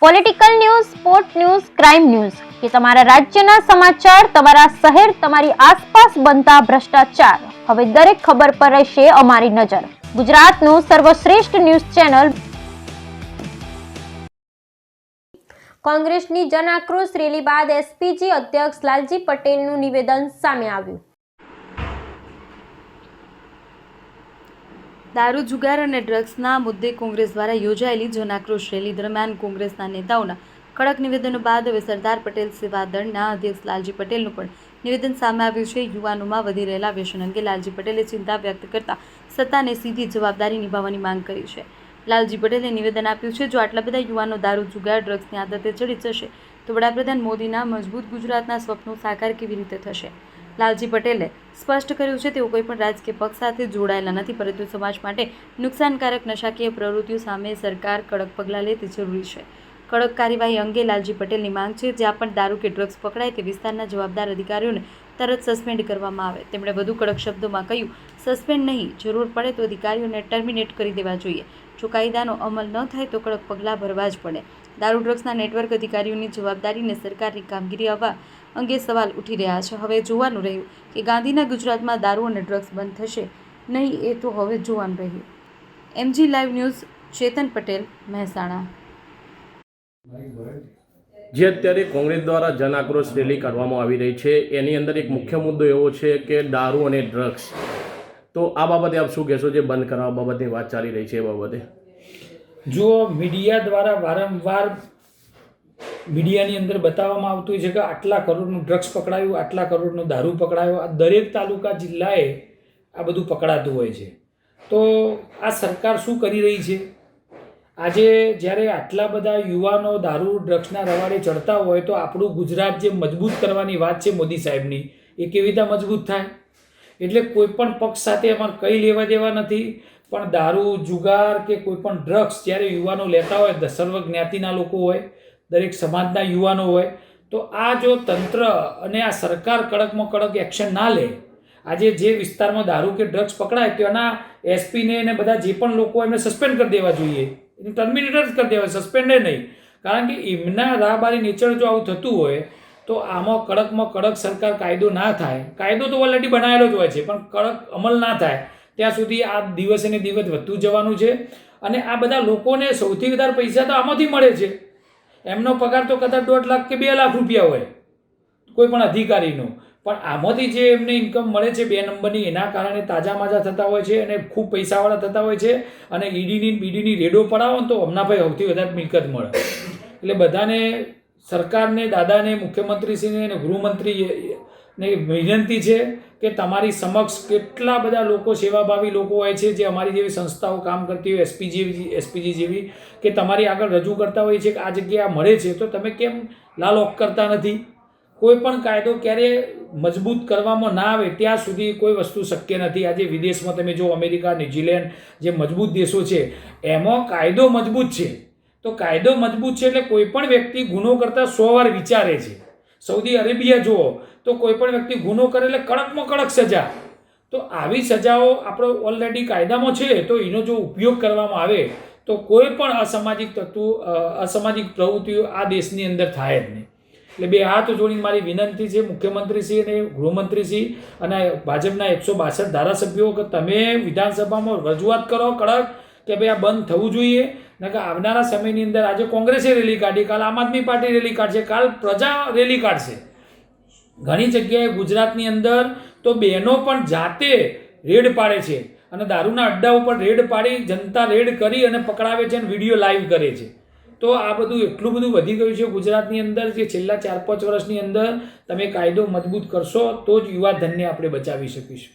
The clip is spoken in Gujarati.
Political news, sport news, crime news કે તમારા રાજ્યના સમાચાર, તમારા શહેર, તમારી આસપાસ બનતા ભ્રષ્ટાચાર, હવે દરેક ખબર પર રહેશે અમારી નજર. ગુજરાતનું સર્વશ્રેષ્ઠ ન્યૂઝ ચેનલ. કોંગ્રેસની જન આક્રોશ રેલી બાદ એસપીજી અધ્યક્ષ લાલજી પટેલનું નિવેદન સામે આવ્યું. દારૂ, જુગાર અને ડ્રગ્સના મુદ્દે કોંગ્રેસ દ્વારા યોજાયેલી જન આક્રોશ રેલી દરમિયાન કોંગ્રેસના નેતાઓના કડક નિવેદનો બાદ હવે સરદાર પટેલ સેવા દળના અધ્યક્ષ લાલજી પટેલનું પણ નિવેદન સામે આવ્યું છે. યુવાનોમાં વધી રહેલા વ્યસન અંગે લાલજી પટેલે ચિંતા વ્યક્ત કરતા સત્તાને સીધી જવાબદારી નિભાવવાની માંગ કરી છે. લાલજી પટેલે નિવેદન આપ્યું છે, જો આટલા બધા યુવાનો દારૂ, જુગાર, ડ્રગ્સની આદતે ચડી જશે તો વડાપ્રધાન મોદીના મજબૂત ગુજરાતના સ્વપ્નો સાકાર કેવી રીતે થશે? લાલજી પટેલે સ્પષ્ટ કર્યું છે, તેઓ કોઈપણ રાજકીય પક્ષ સાથે જોડાયેલા નથી, પરંતુ સમાજ માટે નુકસાનકારક નશાકીય પ્રવૃત્તિઓ સામે સરકાર કડક પગલાં લે તે જરૂરી છે. કડક કાર્યવાહી અંગે લાલજી પટેલની માંગ છે. જ્યાં પણ દારૂ કે ડ્રગ્સ પકડાય તે વિસ્તારના જવાબદાર અધિકારીઓને તરત સસ્પેન્ડ કરવામાં આવે. તેમણે વધુ કડક શબ્દોમાં કહ્યું, સસ્પેન્ડ નહીં, જરૂર પડે તો અધિકારીઓને ટર્મિનેટ કરી દેવા જોઈએ. જો કાયદાનો અમલ ન થાય તો કડક પગલાં ભરવા જ પડે. દારૂ ડ્રગ્સના નેટવર્ક અધિકારીઓની જવાબદારીને સરકારની કામગીરી આવવા અંગે સવાલ ઉઠી રહ્યા છે. હવે જોવાનું રહ્યું કે ગાંધીના ગુજરાતમાં દારૂ અને ડ્રગ્સ બંધ થશે નહીં, એ તો હવે જોવાનું રહ્યું. MG લાઈવ ન્યૂઝ, ચેતન પટેલ, મહેસાણા. જે અત્યારે કોંગ્રેસ દ્વારા જન આક્રોશ રેલી કરવામાં આવી રહી છે, એની અંદર એક મુખ્ય મુદ્દો એવો છે કે દારૂ અને ડ્રગ્સ. તો આ બાબતે આપ શું કહેશો? જે બંધ કરવા બાબતની વાત ચાલી રહી છે એ બાબતે. જો મીડિયા દ્વારા વારંવાર મીડિયાની અંદર બતાવવામાં આવતું હોય છે કે આટલા કરોડનું ડ્રગ્સ પકડાયું, આટલા કરોડનો દારૂ પકડાયો, આ દરેક તાલુકા જિલ્લાએ આ બધું પકડાતું હોય છે. તો આ સરકાર શું કરી રહી છે? આજે જ્યારે આટલા બધા યુવાનો દારૂ ડ્રગ્સના રવાડે ચડતા હોય તો આપણું ગુજરાત જે મજબૂત કરવાની વાત છે મોદી સાહેબની, એ કેવી રીતે મજબૂત થાય? એટલે કોઈ પણ પક્ષ સાથે અમારે કંઈ લેવા દેવા નથી, પણ દારૂ, જુગાર કે કોઈ પણ ડ્રગ્સ જ્યારે યુવાનો લેતા હોય, સર્વ જ્ઞાતિના લોકો હોય, દરેક સમાજના યુવાનો હોય, તો આ જો તંત્ર અને આ સરકાર કડકમાં કડક એક્શન ના લે, આજે જે વિસ્તારમાં દારૂ કે ડ્રગ્સ પકડાય ત્યાંના એસપીને અને બધા જે પણ લોકો એમને સસ્પેન્ડ કરી દેવા જોઈએ, એને ટર્મિનેટ જ કરી દેવા, સસ્પેન્ડે નહીં. કારણ કે એમના રાહબારી નેચર જો આવું થતું હોય તો આમાં કડકમાં કડક સરકાર કાયદો ના થાય. કાયદો તો ઓલરેડી બનાવેલો જ હોય છે, પણ કડક અમલ ના થાય ત્યાં સુધી આ દિવસે ને દિવસ વધતું જવાનું છે. અને આ બધા લોકોને સૌથી વધારે પૈસા તો આમાંથી મળે છે. એમનો પગાર તો કદાચ 1.5 લાખ કે 2 લાખ રૂપિયા હોય કોઈ પણ અધિકારીનો, પણ આમાંથી જે એમને ઇન્કમ મળે છે 2 નંબરની, એના કારણે તાજા માજા થતા હોય છે અને ખૂબ પૈસાવાળા થતા હોય છે. અને બીડીની રેડો પડાવો ને તો હમણાં ભાઈ સૌથી વધારે મિલકત મળે. એટલે બધાને, સરકારને, દાદાને, મુખ્યમંત્રીશ્રીને અને ગૃહમંત્રીને વિનંતી છે કે તમારી સમક્ષ કેટલા બધા લોકો, સેવાભાવી લોકો હોય છે જે અમારી જેવી સંસ્થાઓ કામ કરતી હોય, એસપીજી જેવી, કે તમારી આગળ રજૂ કરતા હોય છે કે આ જગ્યા મળે છે, તો તમે કેમ લાલ કરતા નથી? કોઈ પણ કાયદો ક્યારે મજબૂત કરવામાં ના આવે ત્યાં સુધી કોઈ વસ્તુ શક્ય નથી. આજે વિદેશમાં તમે જો અમેરિકા, ન્યૂઝીલેન્ડ જે મજબૂત દેશો છે એમાં કાયદો મજબૂત છે. તો કાયદો મજબૂત છે એટલે કોઈ પણ વ્યક્તિ ગુનો કરતાં 100 વાર વિચારે છે. સૌદી અરેબિયા જુઓ તો કોઈ પણ વ્યક્તિ ગુનો કરે એટલે કડકમાં કડક સજા. તો આવી સજાઓ આપણો ઓલરેડી કાયદામાં છે, તો એનો જો ઉપયોગ કરવામાં આવે તો કોઈ પણ અસામાજિક તત્વો, અસામાજિક પ્રવૃત્તિઓ આ દેશની અંદર થાય જ નહીં. એટલે 2 હાથ જોડીને મારી વિનંતી છે મુખ્યમંત્રીશ્રી અને ગૃહમંત્રીશ્રી અને ભાજપના 162 ધારાસભ્યો કે તમે વિધાનસભામાં રજૂઆત કરો કડક કે ભાઈ આ બંધ થવું જોઈએ. કે આવનારા સમયની અંદર આજે કોંગ્રેસે રેલી કાઢી, કાલ આમ આદમી પાર્ટી રેલી કાઢશે, કાલ પ્રજા રેલી કાઢશે. ઘણી જગ્યાએ ગુજરાતની અંદર તો બહેનો પણ જાતે રેડ પાડે છે અને દારૂના અડ્ડા ઉપર રેડ પાડી, જનતા રેડ કરી અને પકડાવે છે અને વિડીયો લાઈવ કરે છે. તો આ બધું એટલું બધું વધી ગયું છે ગુજરાતની અંદર કે છેલ્લા 4-5 વર્ષની અંદર તમે કાયદો મજબૂત કરશો તો જ યુવા ધનને આપણે બચાવી શકીશું.